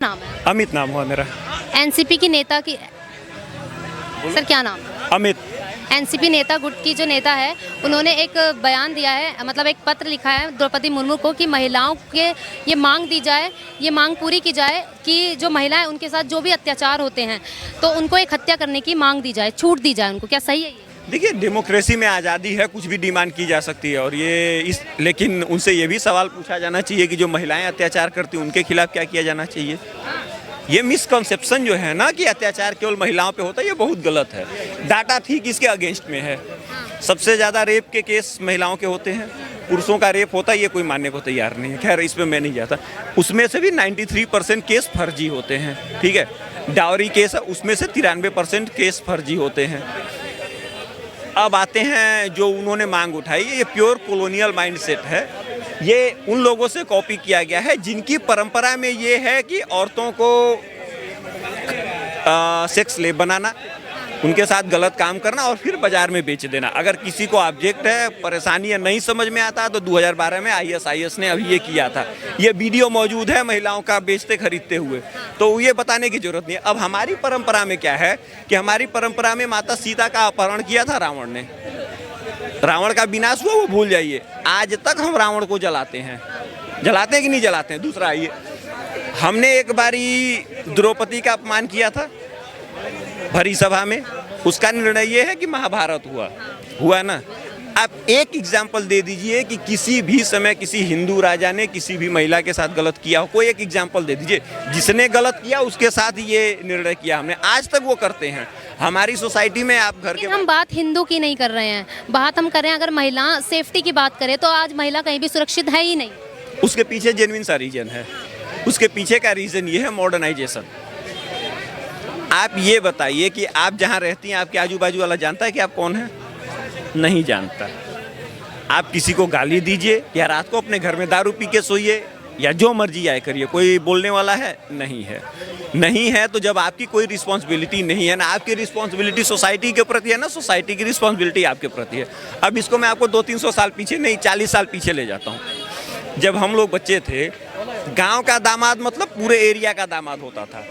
नाम है? अमित नाम हुआ मेरा। एनसीपी की नेता की सर क्या नाम? अमित। एनसीपी नेता गुट की जो नेता है उन्होंने एक बयान दिया है, मतलब एक पत्र लिखा है द्रौपदी मुर्मू को कि महिलाओं के ये मांग दी जाए, ये मांग पूरी की जाए कि जो महिलाएं उनके साथ जो भी अत्याचार होते हैं तो उनको एक हत्या करने की मांग दी जाए, छूट दी जाए उनको। क्या सही है ये? देखिए, डेमोक्रेसी में आज़ादी है, कुछ भी डिमांड की जा सकती है और लेकिन उनसे ये भी सवाल पूछा जाना चाहिए कि जो महिलाएं अत्याचार करती हैं उनके खिलाफ क्या किया जाना चाहिए। ये मिसकंसेप्शन जो है ना कि अत्याचार केवल महिलाओं पे होता है, ये बहुत गलत है। डाटा ठीक इसके अगेंस्ट में है। सबसे ज़्यादा रेप के केस महिलाओं के होते हैं, पुरुषों का रेप होता है, ये कोई मानने को तैयार नहीं है। खैर, इस पर मैं नहीं जाता। उसमें से भी 93% केस फर्जी होते हैं। ठीक है, डावरी केस है, उसमें से 93% केस फर्जी होते हैं। अब आते हैं जो उन्होंने मांग उठाई, ये प्योर कॉलोनियल माइंडसेट है। ये उन लोगों से कॉपी किया गया है जिनकी परंपरा में ये है कि औरतों को सेक्स स्लेव बनाना, उनके साथ गलत काम करना और फिर बाजार में बेच देना। अगर किसी को ऑब्जेक्ट है, परेशानी है, नहीं समझ में आता तो 2012 में ISIS ने अभी ये किया था। ये वीडियो मौजूद है महिलाओं का बेचते खरीदते हुए, तो ये बताने की जरूरत नहीं है। अब हमारी परंपरा में क्या है कि हमारी परंपरा में माता सीता का अपहरण किया था रावण ने, रावण का विनाश हुआ, वो भूल जाइए। आज तक हम रावण को जलाते हैं कि नहीं जलाते हैं? दूसरा आइए, हमने एक बारी द्रौपदी का अपमान किया था भरी सभा में, उसका निर्णय ये है कि महाभारत हुआ ना। आप एक एग्जाम्पल दे दीजिए कि किसी भी समय किसी हिंदू राजा ने किसी भी महिला के साथ गलत किया हो, कोई एक एग्जाम्पल दे दीजिए जिसने गलत किया उसके साथ ये निर्णय किया हमने। आज तक वो करते हैं हमारी सोसाइटी में। आप घर के, हम बात हिंदू की नहीं कर रहे हैं, बात हम कर रहे हैं अगर महिला सेफ्टी की बात करें तो आज महिला कहीं भी सुरक्षित है ही नहीं। उसके पीछे जेन्युइन सा रीजन है। उसके पीछे का रीजन ये है मॉडर्नाइजेशन। आप ये बताइए कि आप जहाँ रहती हैं आपके आजू बाजू वाला जानता है कि आप कौन हैं? नहीं जानता। आप किसी को गाली दीजिए या रात को अपने घर में दारू पी के सोइए या जो मर्जी आए करिए, कोई बोलने वाला है? नहीं है। तो जब आपकी कोई रिस्पॉन्सिबिलिटी नहीं है ना, आपकी रिस्पॉन्सिबिलिटी सोसाइटी के प्रति है ना, सोसाइटी की रिस्पॉन्सिबिलिटी आपके प्रति है। अब इसको मैं आपको 200-300 साल पीछे नहीं, 40 साल पीछे ले जाता हूँ। जब हम लोग बच्चे थे, गांव का दामाद मतलब पूरे एरिया का दामाद होता था।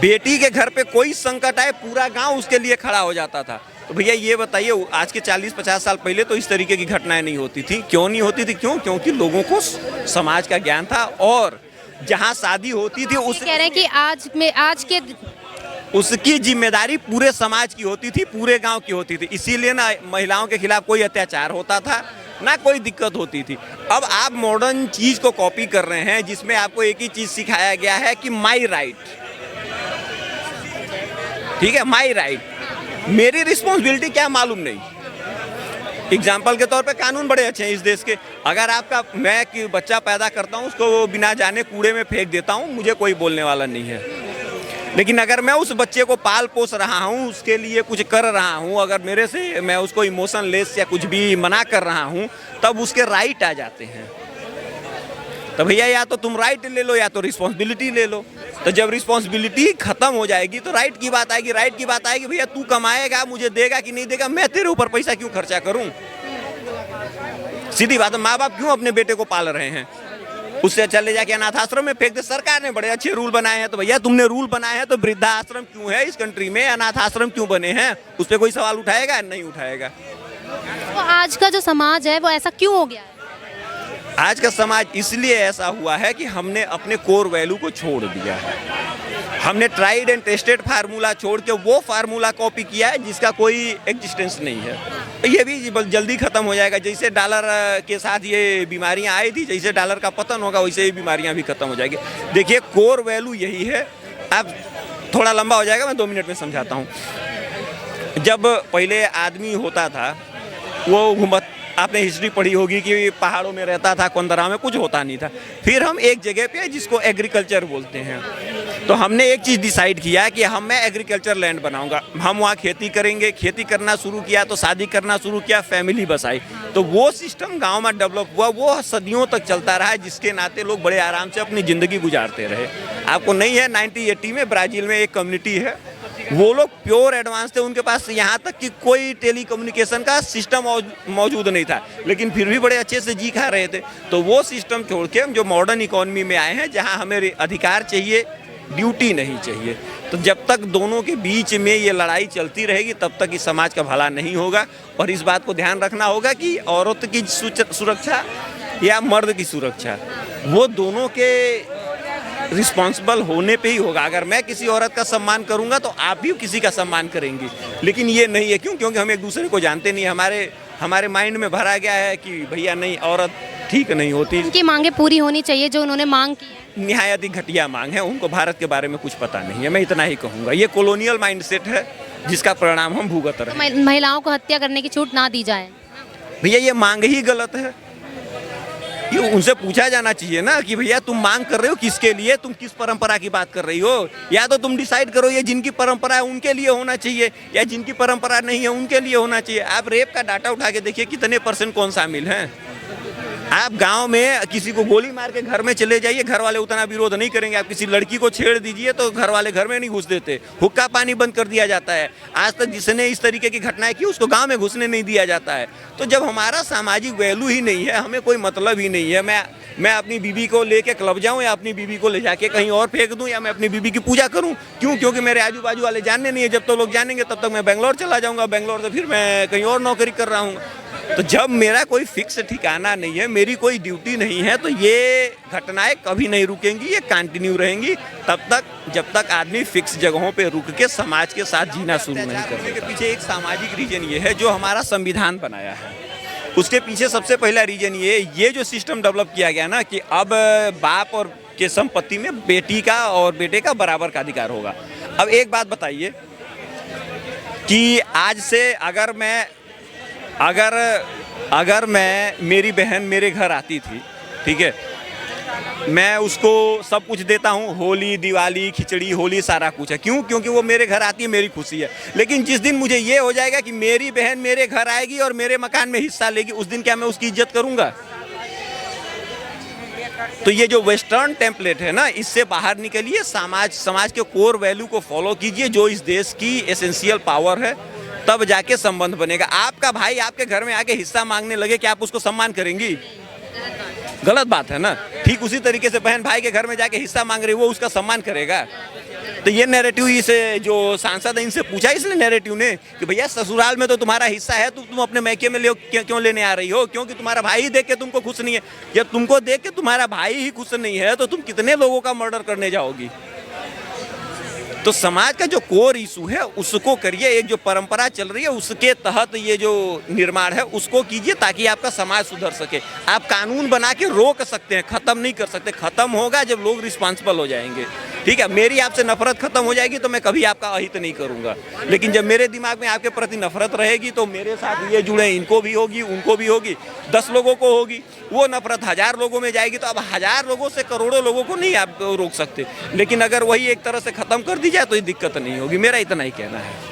बेटी के घर पे कोई संकट आए पूरा गांव उसके लिए खड़ा हो जाता था। तो भैया ये बताइए, आज के 40-50 साल पहले तो इस तरीके की घटनाएं नहीं होती थी। क्यों नहीं होती थी? क्योंकि लोगों को समाज का ज्ञान था और जहां शादी होती थी उस कह रहे हैं कि आज के उसकी जिम्मेदारी पूरे समाज की होती थी, पूरे गांव की होती थी। इसीलिए ना महिलाओं के खिलाफ कोई अत्याचार होता था, ना कोई दिक्कत होती थी। अब आप मॉडर्न चीज को कॉपी कर रहे हैं जिसमें आपको एक ही चीज सिखाया गया है कि माई राइट। ठीक है, माई राइट, मेरी रिस्पॉन्सिबिलिटी क्या मालूम नहीं। एग्जाम्पल के तौर पे कानून बड़े अच्छे हैं इस देश के। अगर मैं कि बच्चा पैदा करता हूँ उसको बिना जाने कूड़े में फेंक देता हूँ, मुझे कोई बोलने वाला नहीं है। लेकिन अगर मैं उस बच्चे को पाल पोस रहा हूँ, उसके लिए कुछ कर रहा हूँ, अगर मेरे से मैं उसको इमोशनलेस या कुछ भी मना कर रहा हूँ, तब उसके राइट आ जाते हैं। तो भैया या तो तुम राइट ले लो या तो रिस्पॉन्सिबिलिटी ले लो। तो जब रिस्पॉन्सिबिलिटी खत्म हो जाएगी तो राइट की बात आएगी। भैया तू कमाएगा, मुझे देगा कि नहीं देगा, मैं तेरे ऊपर पैसा क्यों खर्चा करूं? सीधी बात है। माँ बाप क्यों अपने बेटे को पाल रहे हैं? उससे अच्छा ले जाके अनाथ आश्रम में फेंक दे। सरकार ने बड़े अच्छे रूल बनाए हैं। तो भैया तुमने रूल बनाए हैं तो वृद्धा आश्रम क्यों है इस कंट्री में, अनाथ आश्रम क्यों बने हैं? उस पर कोई सवाल उठाएगा? नहीं उठाएगा। तो आज का जो समाज है वो ऐसा क्यों हो गया है? आज का समाज इसलिए ऐसा हुआ है कि हमने अपने कोर वैल्यू को छोड़ दिया है। हमने ट्राइड एंड टेस्टेड फार्मूला छोड़ के वो फार्मूला कॉपी किया है जिसका कोई एग्जिस्टेंस नहीं है। ये भी जल्दी खत्म हो जाएगा। जैसे डॉलर के साथ ये बीमारियां आई थी, जैसे डॉलर का पतन होगा वैसे ही बीमारियां भी खत्म हो जाएगी। देखिए, कोर वैल्यू यही है। अब थोड़ा लंबा हो जाएगा, मैं 2 मिनट में समझाता हूँ। जब पहले आदमी होता था, वो आपने हिस्ट्री पढ़ी होगी कि पहाड़ों में रहता था, कोंदरा में कुछ होता नहीं था। फिर हम एक जगह पे जिसको एग्रीकल्चर बोलते हैं, तो हमने एक चीज़ डिसाइड किया कि मैं एग्रीकल्चर लैंड बनाऊंगा। हम वहाँ खेती करेंगे। खेती करना शुरू किया तो शादी करना शुरू किया, फैमिली बसाई। तो वो सिस्टम गांव में डेवलप हुआ, वो सदियों तक चलता रहा, जिसके नाते लोग बड़े आराम से अपनी ज़िंदगी गुजारते रहे। आपको नहीं है, 1980 में ब्राज़ील में एक कम्युनिटी है, वो लोग प्योर एडवांस थे। उनके पास यहाँ तक कि कोई टेलीकम्युनिकेशन का सिस्टम मौजूद नहीं था, लेकिन फिर भी बड़े अच्छे से जी खा रहे थे। तो वो सिस्टम छोड़ के हम जो मॉडर्न इकोनॉमी में आए हैं, जहाँ हमें अधिकार चाहिए, ड्यूटी नहीं चाहिए। तो जब तक दोनों के बीच में ये लड़ाई चलती रहेगी तब तक इस समाज का भला नहीं होगा। और इस बात को ध्यान रखना होगा कि औरत की सुरक्षा या मर्द की सुरक्षा वो दोनों के रिस्पॉन्सिबल होने पे ही होगा। अगर मैं किसी औरत का सम्मान करूंगा तो आप भी किसी का सम्मान करेंगी, लेकिन ये नहीं है। क्यों? क्योंकि हम एक दूसरे को जानते नहीं। हमारे माइंड में भरा गया है कि भैया नहीं, औरत ठीक नहीं होती। उनकी मांगें पूरी होनी चाहिए जो उन्होंने मांग की है। निहायत ही घटिया मांग है, उनको भारत के बारे में कुछ पता नहीं है, मैं इतना ही कहूँगा। ये कॉलोनियल माइंडसेट है जिसका परिणाम हम भुगत रहे हैं। महिलाओं को हत्या करने की छूट ना दी जाए। भैया ये मांग ही गलत है। ये उनसे पूछा जाना चाहिए ना कि भैया तुम मांग कर रहे हो किसके लिए, तुम किस परंपरा की बात कर रही हो। या तो तुम डिसाइड करो ये जिनकी परंपरा है उनके लिए होना चाहिए या जिनकी परंपरा नहीं है उनके लिए होना चाहिए। आप रेप का डाटा उठा के देखिए कितने % कौन शामिल हैं। आप गांव में किसी को गोली मार के घर में चले जाइए, घर वाले उतना विरोध नहीं करेंगे। आप किसी लड़की को छेड़ दीजिए तो घर वाले घर में नहीं घुस देते, हुक्का पानी बंद कर दिया जाता है। आज तक जिसने इस तरीके की घटनाएं की उसको गांव में घुसने नहीं दिया जाता है। तो जब हमारा सामाजिक वैल्यू ही नहीं है, हमें कोई मतलब ही नहीं है। मैं अपनी बीबी को लेके क्लब जाऊं या अपनी बीबी को ले जाके कहीं और फेंक दूं या मैं अपनी बीबी की पूजा करूं। क्यों? क्योंकि मेरे आजू बाजू वाले जानने नहीं है। जब तो लोग जानेंगे तब तक मैं बेंगलोर चला जाऊंगा, बेंगलोर से फिर मैं कहीं और नौकरी कर रहा हूँ। तो जब मेरा कोई फिक्स ठिकाना नहीं है, मेरी कोई ड्यूटी नहीं है, तो ये घटनाएं कभी नहीं रुकेंगी, ये कंटिन्यू रहेंगी तब तक जब तक आदमी फिक्स जगहों पे रुक के समाज के साथ जीना शुरू नहीं करने के पीछे एक सामाजिक रीजन ये है जो हमारा संविधान बनाया है। उसके पीछे सबसे पहला रीजन ये जो सिस्टम डेवलप किया गया ना कि अब बाप और के संपत्ति में बेटी का और बेटे का बराबर का अधिकार होगा। अब एक बात बताइए कि आज से अगर मैं मेरी बहन मेरे घर आती थी, ठीक है, मैं उसको सब कुछ देता हूँ, होली, दिवाली, खिचड़ी, होली सारा कुछ है। क्यों? क्योंकि वो मेरे घर आती है, मेरी खुशी है। लेकिन जिस दिन मुझे ये हो जाएगा कि मेरी बहन मेरे घर आएगी और मेरे मकान में हिस्सा लेगी, उस दिन क्या मैं उसकी इज्जत करूँगा? तो ये जो वेस्टर्न टेम्पलेट है ना, इससे बाहर निकलिए, समाज के कोर वैल्यू को फॉलो कीजिए जो इस देश की एसेंशियल पावर है, तब जाके संबंध बनेगा। आपका भाई आपके घर में आके हिस्सा मांगने लगे कि आप उसको सम्मान करेंगी? गलत बात है ना। ठीक उसी तरीके से बहन भाई के घर में जाके हिस्सा मांग रही, वो उसका सम्मान करेगा? तो ये नैरेटिव इसे जो सांसद है इनसे पूछा इसने नैरेटिव ने कि भैया ससुराल में तो तुम्हारा हिस्सा है, तुम अपने मैके में क्यों लेने आ रही हो? क्योंकि तुम्हारा भाई ही देख के तुमको खुश नहीं है। जब तुमको देख के तुम्हारा भाई ही खुश नहीं है तो तुम कितने लोगों का मर्डर करने जाओगी? तो समाज का जो कोर इशू है उसको करिए, एक जो परंपरा चल रही है उसके तहत ये जो निर्माण है उसको कीजिए ताकि आपका समाज सुधर सके। आप कानून बना के रोक सकते हैं, खत्म नहीं कर सकते। खत्म होगा जब लोग रिस्पॉन्सिबल हो जाएंगे, ठीक है। मेरी आपसे नफरत खत्म हो जाएगी तो मैं कभी आपका अहित नहीं करूंगा, लेकिन जब मेरे दिमाग में आपके प्रति नफरत रहेगी तो मेरे साथ ये जुड़े इनको भी होगी, उनको भी होगी, 10 लोगों को होगी। वो नफरत 1000 लोगों में जाएगी। तो अब 1000 लोगों से करोड़ों लोगों को नहीं आप रोक सकते, लेकिन अगर वही एक तरह से खत्म कर दी जाए तो ये दिक्कत नहीं होगी। मेरा इतना ही कहना है।